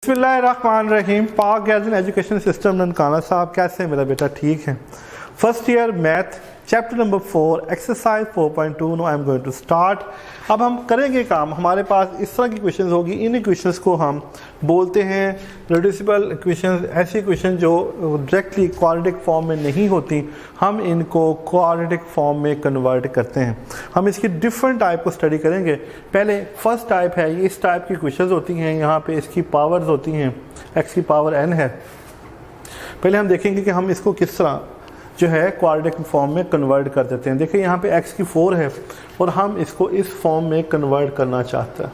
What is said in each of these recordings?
बिस्मिल्लाहिर्रहमानिर्रहीम। पाक guardian education system Nankana साहब, कैसे हैं मेरा बेटा? ठीक है। First year math chapter number 4 exercise 4.2। No I am going to start. अब हम करेंगे काम, हमारे पास इस तरह की क्वेश्चंस होगी। इन क्वेश्चंस को हम बोलते हैं रिड्यूसिबल इक्वेशंस। ऐसी क्वेश्चन जो डायरेक्टली क्वाड्रेटिक फॉर्म में नहीं होती, हम इनको क्वाड्रेटिक फॉर्म में कन्वर्ट करते हैं। हम इसकी डिफरेंट टाइप को स्टडी करेंगे। पहले फर्स्ट टाइप है, इस टाइप की क्वेश्चंस होती हैं। यहाँ पे इसकी पावर्स होती हैं, x की पावर n है। पहले हम देखेंगे कि हम इसको किस तरह जो है क्वाड्रेटिक फॉर्म में कन्वर्ट कर देते हैं। देखिए यहाँ पे x की 4 है और हम इसको इस फॉर्म में कन्वर्ट करना चाहते हैं।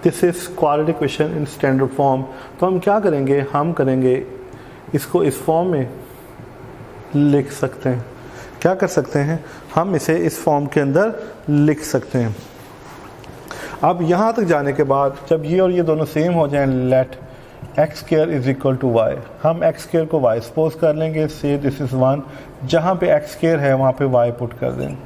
This is quadratic equation in standard form. तो हम क्या करेंगे, हम करेंगे इसको इस फॉर्म में लिख सकते हैं। क्या कर सकते हैं, हम इसे इस फॉर्म के अंदर लिख सकते हैं। अब यहाँ तक जाने के बाद जब ये और ये दोनों सेम हो जाएं, let X square is equal to Y. हम एक्स स्क्वायर को वाई सपोज कर लेंगे, से दिस इज 1। जहाँ पे एक्स स्क्वायर है वहाँ पे वाई पुट कर दें।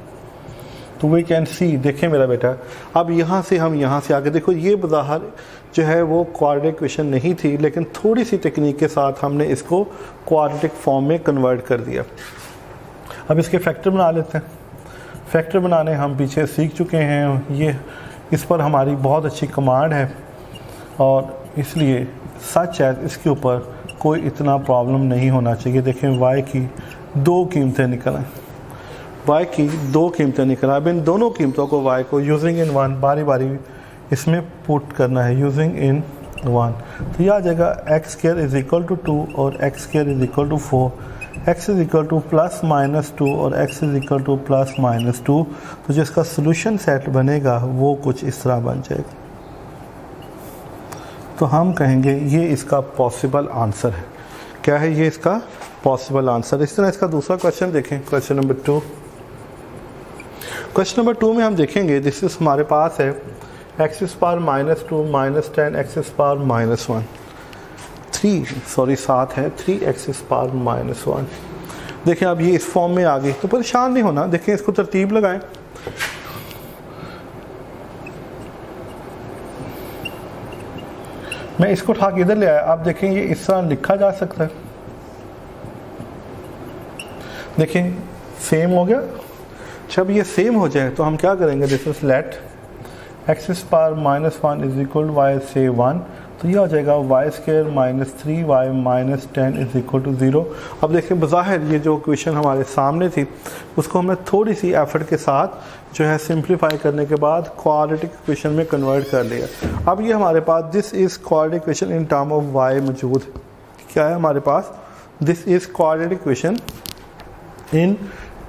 तो वी कैन सी, देखें मेरा बेटा, अब यहाँ से हम यहाँ से आगे देखो, ये बज़ाहिर जो है वो क्वाड्रेटिक इक्वेशन नहीं थी, लेकिन थोड़ी सी टेक्निक के साथ हमने इसको क्वाड्रेटिक फॉर्म में कन्वर्ट कर दिया। अब इसके फैक्टर बना लेते हैं। फैक्टर बनाने हम पीछे सीख चुके हैं। ये इस पर हमारी बहुत अच्छी कमांड है और इसलिए सच है इसके ऊपर कोई इतना प्रॉब्लम नहीं होना चाहिए। देखें y की 2 कीमतें निकल आए, y की 2 कीमतें निकल आए। अब इन दोनों कीमतों को y को यूजिंग इन 1 बारी बारी इसमें पुट करना है, यूजिंग इन 1। तो यह आ जाएगा X square is equal to 2 और X square is equal to 4, x is equal to plus minus 2 और x is equal to plus minus 2। तो जो इसका सोल्यूशन सेट बनेगा वो कुछ इस तरह बन जाएगा। तो हम कहेंगे ये इसका पॉसिबल आंसर है। क्या है ये इसका पॉसिबल आंसर? इस तरह इसका दूसरा क्वेश्चन देखें, क्वेश्चन नंबर 2। क्वेश्चन नंबर 2 में हम देखेंगे दिस इज हमारे पास है x power minus 2 minus 10 x power minus 1 7 है 3x पावर माइनस 1। देखें अब ये इस फॉर्म में आ गई, तो परेशान नहीं होना। देखें इसको तरतीब लगाएं। मैं इसको उठा के इधर ले आया। आप देखें ये इस तरह लिखा जा सकता है। देखें सेम हो गया। जब ये सेम हो जाए तो हम क्या करेंगे, this is let X power minus 1 is equal Y से 1। तो ये हो जाएगा Y square minus 3y minus 10 is equal to 0। अब देखें बज़ाहिर ये जो क्वेश्चन हमारे सामने थी उसको हमने थोड़ी सी एफर्ट के साथ जो है सिंप्लीफाई करने के बाद क्वाड्रेटिक इक्वेशन में कन्वर्ट कर लिया। अब ये हमारे पास this is quadratic equation in term of y मौजूद। क्या है हमारे पास, this is quadratic equation in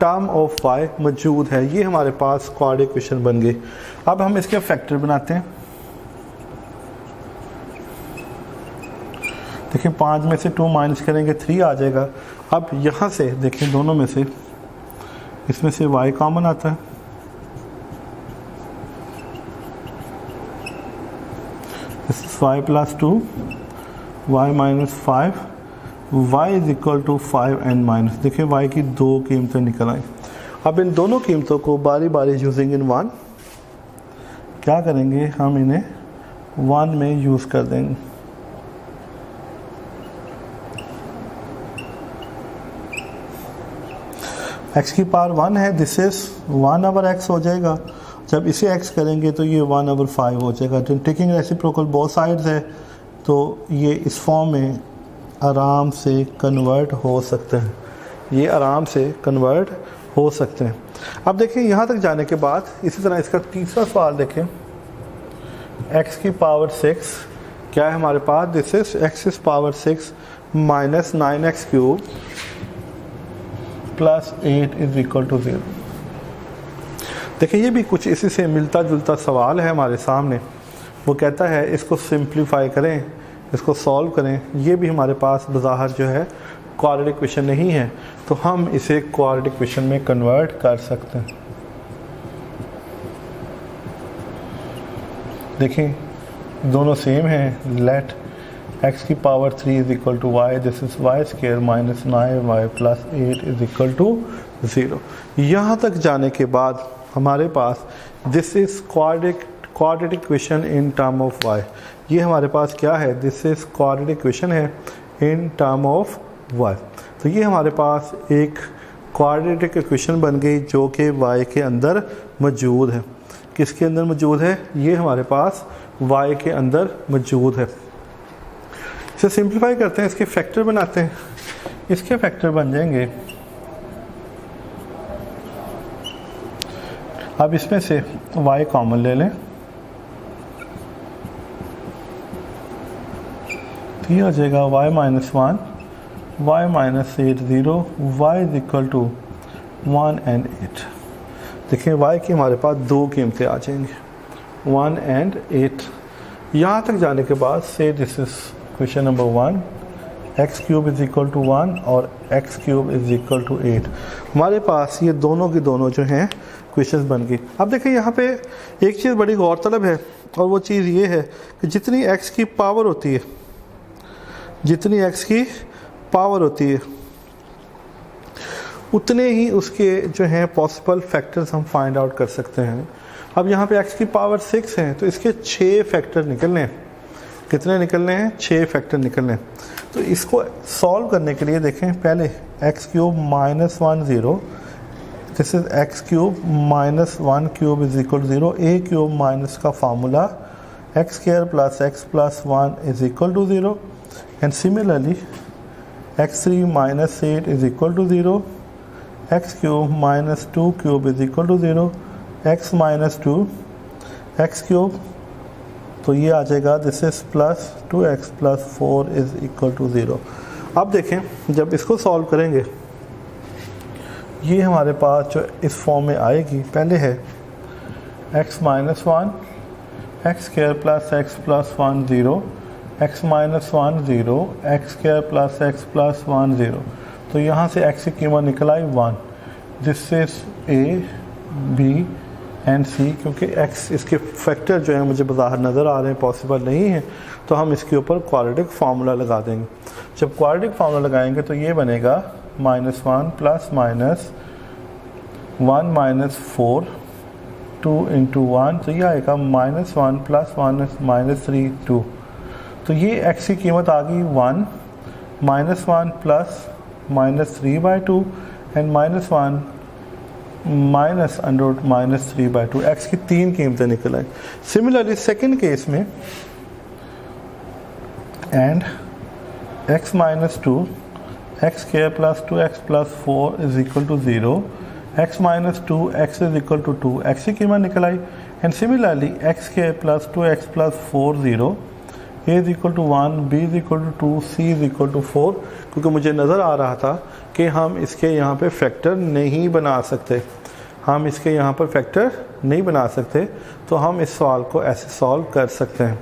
term of y मौजूद है। ये हमारे पास क्वाड्रेटिक इक्वेशन बन गई। अब हम इसके फैक्टर बनाते हैं। देखिए 5 में से 2 माइनस करेंगे 3 आ जाएगा। अब यहाँ से देखें दोनों में से, इसमें से y कॉमन आता है, this is y plus 2 y minus 5 y is equal to 5n minus. देखिए y की 2 कीमतें निकल आई। अब इन दोनों कीमतों को बारी बारी यूजिंग इन 1 क्या करेंगे, हम इन्हें 1 में यूज़ कर देंगे। x की पावर 1 है, दिस इज 1/x हो जाएगा। जब इसे x करेंगे तो ये 1/5 हो जाएगा। टेकिंग रेसिप्रोकल बोथ साइड्स है तो ये इस फॉर्म में आराम से कन्वर्ट हो सकते हैं। ये आराम से कन्वर्ट हो सकते हैं। अब देखें यहाँ तक जाने के बाद इसी तरह इसका तीसरा सवाल देखें, x की पावर 6 क्या है हमारे पास, this is x power 6 minus 9x cube plus 8 is equal to 0। देखिए ये भी कुछ इसी से मिलता जुलता सवाल है हमारे सामने। वो कहता है इसको सिंप्लीफाई करें, इसको सॉल्व करें। ये भी हमारे पास बज़ाहिर जो है क्वाड्रेटिक इक्वेशन नहीं है, तो हम इसे क्वाड्रेटिक इक्वेशन में कन्वर्ट कर सकते हैं। देखें दोनों सेम हैं। लेट x की power 3 is equal to y, this is y square minus 9y plus 8 is equal to 0। यहाँ तक जाने के बाद हमारे पास this is quadratic equation in term of y। ये हमारे पास क्या है, दिस इज क्वाड्रेटिक इक्वेशन है इन टर्म ऑफ y। तो ये हमारे पास एक क्वाड्रेटिक इक्वेशन बन गई जो कि y के अंदर मौजूद है। किसके अंदर मौजूद है, ये हमारे पास y के अंदर मौजूद है। इसे सिंप्लीफाई करते हैं, इसके फैक्टर बनाते हैं। इसके फैक्टर बन जाएंगे, अब इसमें से y कॉमन ले लें, तो ये आ जाएगा y minus 1, y minus 8 0, y is equal to 1 and 8। देखिए y की हमारे पास दो कीमतें आ जाएंगी 1 एंड 8। यहाँ तक जाने के बाद से this is question number 1, X cube is equal to 1 और x cube is equal to 8। हमारे पास ये दोनों की दोनों जो हैं क्वेश्चंस बन गई। अब देखिए यहाँ पे एक चीज़ बड़ी गौरतलब है, और वो चीज़ ये है कि जितनी एक्स की पावर होती है, जितनी एक्स की पावर होती है उतने ही उसके जो हैं पॉसिबल फैक्टर्स हम फाइंड आउट कर सकते हैं। अब यहाँ पे एक्स की पावर 6 है तो इसके 6 फैक्टर निकलने हैं। कितने निकलने हैं, 6 फैक्टर निकलने हैं। तो इसको सॉल्व करने के लिए देखें, पहले x cube minus 1 0, this is x cube minus 1 cube is equal to 0। A cube minus का formula x square plus x plus 1 is equal to 0 and similarly x3 minus 8 is equal to 0, x cube minus 2 cube is equal to 0, x minus 2 x cube, तो ये आ जाएगा this is plus 2x plus 4 is equal to 0। अब देखें जब इसको solve करेंगे ये हमारे पास जो इस फॉर्म में आएगी, पहले है x minus 1 x square plus x plus 1 0, x minus 1 0, x square plus x plus 1 0। तो यहाँ से x की कीमत निकल आई 1, जिससे a, b एंड c, क्योंकि x इसके फैक्टर जो है मुझे बाहर नज़र आ रहे हैं, पॉसिबल नहीं है, तो हम इसके ऊपर क्वाड्रेटिक फार्मूला लगा देंगे। जब क्वाड्रेटिक फार्मूला लगाएंगे तो ये बनेगा minus 1 plus minus 1 minus 4 2 into 1, तो ये आएगा माइनस 1 प्लस 1 माइनस 3 2। तो ये x की कीमत आ गई 1 minus 1 plus minus 3 by 2 and minus 1 minus under root minus 3 by 2। X की 3 कीमतें निकल आई। सिमिलरली सेकेंड केस में and x minus 2 x square plus 2x plus 4 is equal to 0, x minus 2 x is equal to 2, x की कीमत निकल आई and similarly x square plus 2x plus 4 0, a is equal to 1, b is equal to 2, c is equal to 4। क्योंकि मुझे नज़र आ रहा था कि हम इसके यहाँ पे फैक्टर नहीं बना सकते, हम इसके यहाँ पर फैक्टर नहीं बना सकते, तो हम इस सवाल को ऐसे सॉल्व कर सकते हैं।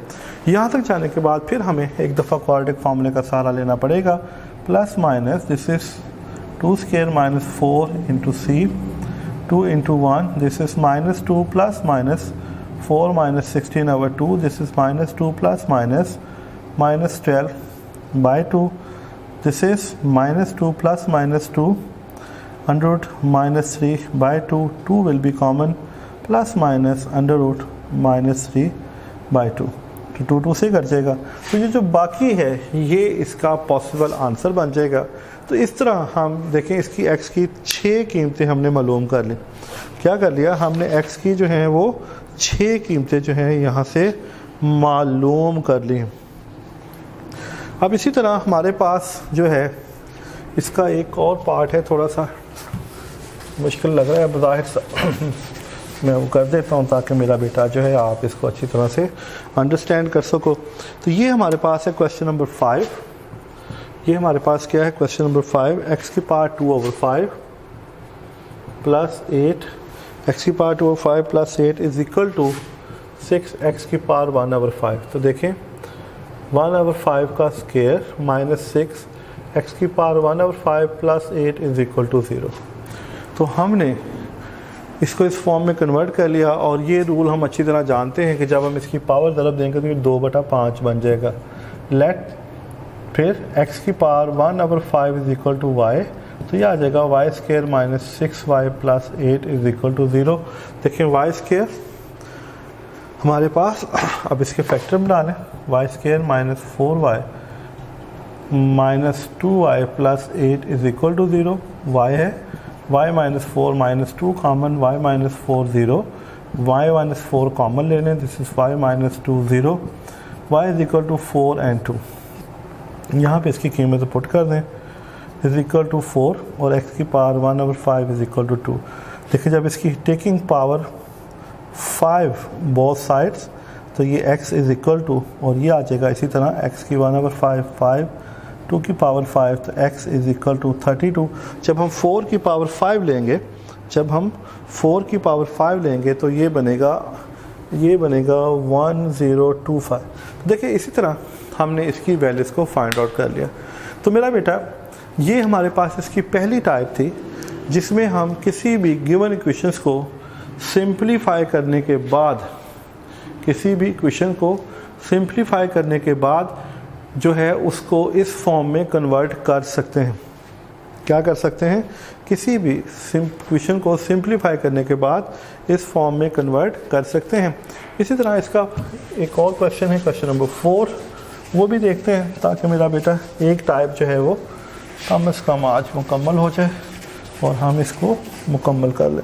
यहाँ तक जाने के बाद फिर हमें एक दफ़ा क्वाड्रेटिक फार्मूले का सहारा लेना पड़ेगा। Plus minus this is 2 square minus 4 into C 2 into 1, this is minus 2 plus minus 4 minus 16 over 2, this is minus 2 plus minus 12 by 2, this is minus 2 plus minus 2 under root minus 3 by 2, 2 will be common, plus minus under root minus 3 by 2, तो 2 से cut जाएगा। तो ये जो बाकी है ये इसका पॉसिबल आंसर बन जाएगा। तो इस तरह हम देखें इसकी x की 6 कीमतें हमने मालूम कर ली। क्या कर लिया हमने, x की जो है वो 6 कीमतें जो हैं यहाँ से मालूम कर ली। अब इसी तरह हमारे पास जो है इसका एक और पार्ट है, थोड़ा सा मुश्किल लग रहा है बज़ाहिर मैं वो कर देता हूँ ताकि मेरा बेटा जो है आप इसको अच्छी तरह से अंडरस्टैंड कर सको। तो ये हमारे पास है क्वेश्चन नंबर 5। ये हमारे पास क्या है, क्वेश्चन नंबर 5, एक्स की पावर 2 over 5 प्लस 8, एक्स की power 2 over 5 plus 8 is equal to 6 X की पावर 1 over 5। तो देखें 1 over 5 का स्क्वायर माइनस 6 एक्स की power 1 over 5 plus 8 is equal to 0। तो हमने इसको इस फॉर्म में कन्वर्ट कर लिया, और ये रूल हम अच्छी तरह जानते हैं कि जब हम इसकी पावर ज़रब देंगे तो ये 2/5 बन जाएगा। लेट फिर x की power 1 over 5 is equal to y, तो ये आ जाएगा y square minus 6y plus 8 is equal to 0। देखिए y स्क्वायर हमारे पास अब इसके फैक्टर बना लें, Y square minus 4y minus 2y plus 8 is equal to 0। y है y minus 4 minus 2 common, y minus 4 0, y minus 4 common ले लें, this is y minus 2 0, y is equal to 4 and 2। यहाँ पे इसकी कीमत पुट कर दें, इज इक्वल टू 4 और x की पावर 1/5 इज इक्वल टू 2। देखिए जब इसकी टेकिंग पावर 5 बोथ साइड्स तो ये x इज इक्वल टू, और ये आ जाएगा इसी तरह x की 1/5 5, 2 की पावर 5 तो x इज इक्वल टू 32। जब हम 4 की पावर 5 लेंगे, जब हम 4 की पावर 5 लेंगे तो ये बनेगा 1025। देखिए इसी तरह हमने इसकी वैल्यूज़ को फाइंड आउट कर लिया। तो मेरा बेटा ये हमारे पास इसकी पहली टाइप थी जिसमें हम किसी भी गिवन इक्वेशंस को सिंप्लीफाई करने के बाद, किसी भी इक्वेशन को सिंप्लीफाई करने के बाद जो है उसको इस फॉर्म में कन्वर्ट कर सकते हैं। क्या कर सकते हैं? किसी भी इक्वेशन को सिंप्लीफाई करने के बाद इस फॉर्म में कन्वर्ट कर सकते हैं। इसी तरह इसका एक और क्वेश्चन है, क्वेश्चन नंबर 4, वो भी देखते हैं ताकि मेरा बेटा एक टाइप जो है वो कम से कम आज मुकम्मल हो जाए और हम इसको मुकम्मल कर लें।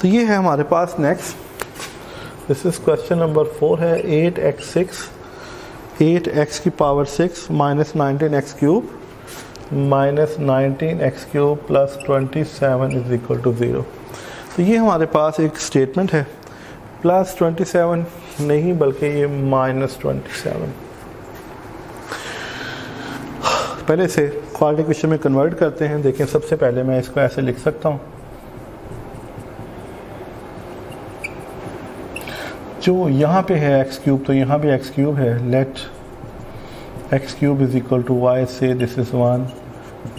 तो ये है हमारे पास next, this is question number 4 है 8x की power 6 minus 19x cube minus 19x cube plus 27 is equal to 0। तो ये हमारे पास एक स्टेटमेंट है, प्लस 27 नहीं बल्कि ये माइनस 27। पहले से क्वाड्रेटिक इक्वेशन में कन्वर्ट करते हैं। देखें सबसे पहले मैं इसको ऐसे लिख सकता हूँ, जो यहाँ पे है एक्स क्यूब तो यहाँ भी एक्स क्यूब है, let x cube is equal to y, so this is 1,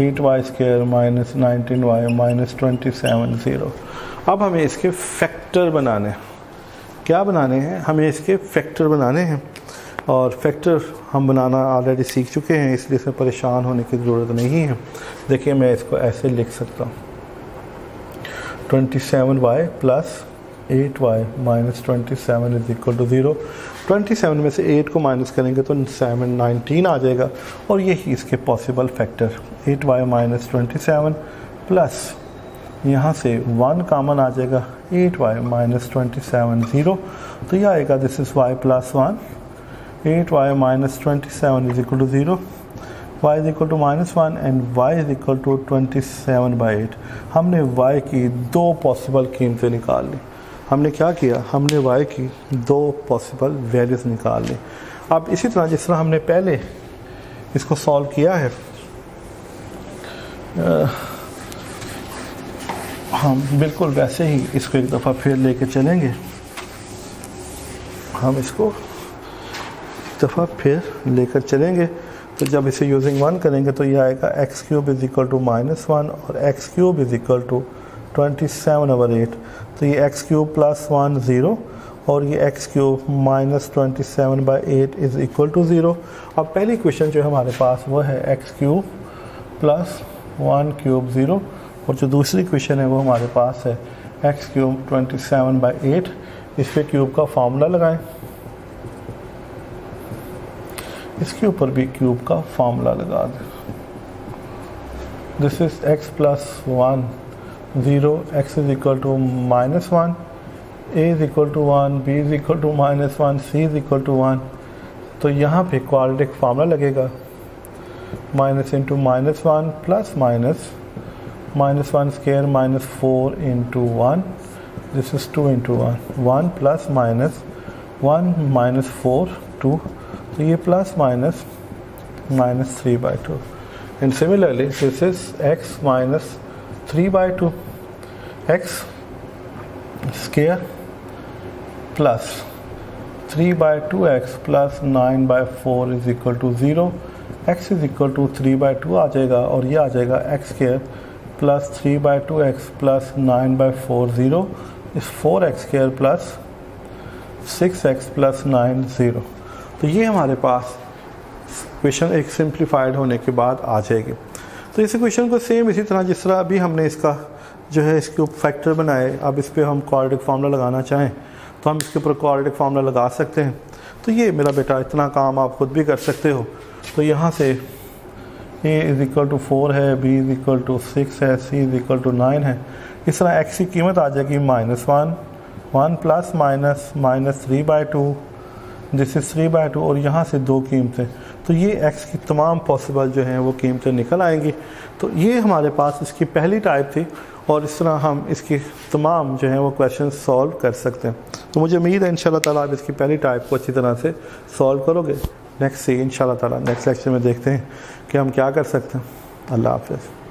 8y square minus 19y minus 27 0। अब हमें इसके फैक्टर बनाने हैं। क्या बनाने हैं? हमें इसके फैक्टर बनाने हैं, और फैक्टर हम बनाना ऑलरेडी सीख चुके हैं, इसलिए इसमें परेशान होने की ज़रूरत नहीं है। देखिए मैं इसको ऐसे लिख सकता हूँ, 27y plus 8y minus 27 is equal to 0। 27 में से 8 को माइनस करेंगे तो 19 आ जाएगा, और यही इसके possible factor 8y minus 27 plus यहाँ से 1 कॉमन आ जाएगा 8y माइनस 27 0। तो यह आएगा this is y plus 1, 8y minus 27 is equal to 0, y is equal to -1 and y is equal to 27/8। हमने y की दो पॉसिबल कीमतें निकाल ली। हमने क्या किया? हमने y की दो पॉसिबल वैल्यूज़ निकाल ली। अब इसी तरह जिस तरह हमने पहले इसको सॉल्व किया है, हम बिल्कुल वैसे ही इसको एक दफ़ा फिर लेके चलेंगे। हम इसको एक दफ़ा फिर लेकर चलेंगे, तो जब इसे यूजिंग 1 करेंगे तो ये आएगा x cube is equal to -1 और x cube is equal to 27/8। तो ये एक्स क्यूब प्लस 1 0 और ये x cube minus 27/8 is equal to 0। अब पहली क्वेश्चन जो हमारे पास वो है एक्स क्यूब प्लस 1 क्यूब 0, और जो दूसरी क्वेश्चन है वो हमारे पास है एक्स क्यूब 27/8। इस पे क्यूब का फार्मूला लगाएं, इसके ऊपर भी क्यूब का फार्मूला लगा दें। This is x plus 1 0, x is equal to -1, a is equal to 1, b is equal to -1, c is equal to 1। तो यहाँ पे क्वाड्रेटिक फार्मूला लगेगा, minus into -1 plus minus -1 square minus 4 into 1, this is 2 into 1 plus minus 1 minus 4 2, तो ये plus minus -3/2 and similarly this is x minus 3/2, x square plus 3/2x plus 9/4 is equal to 0। x is equal to 3/2 आ जाएगा, और ये आ जाएगा x square plus 3/2x plus 9/4 0 इस 4x square plus 6x plus 9 0। तो ये हमारे पास क्वेश्चन एक सिंप्लीफाइड होने के बाद आ जाएगी। तो इस क्वेश्चन को सेम इसी तरह जिस तरह अभी हमने इसका जो है इसके फैक्टर बनाए, अब इस पर हम क्वाड्रेटिक फार्मूला लगाना चाहें तो हम इसके ऊपर क्वाड्रेटिक फार्मूला लगा सकते हैं। तो ये मेरा बेटा इतना काम आप खुद भी कर सकते हो। तो यहाँ से a=4 है, b=6 है, c=9 है। इस तरह x की कीमत आ जाएगी -1, 1 प्लस माइनस -3/2, दिस इज़ 3/2, और यहाँ से 2 कीमतें। तो ये x की तमाम पॉसिबल जो हैं वो कीमतें निकल आएंगी। तो ये हमारे पास इसकी पहली टाइप थी, और इस तरह हम इसकी तमाम जो हैं वो क्वेश्चन सॉल्व कर सकते हैं। तो मुझे उम्मीद है इंशाल्लाह ताला आप इसकी पहली टाइप को अच्छी तरह से सॉल्व करोगे। नेक्स्ट से इंशाल्लाह ताला नेक्स्ट लेक्चर में देखते हैं कि हम क्या कर सकते हैं। अल्लाह हाफ़िज़।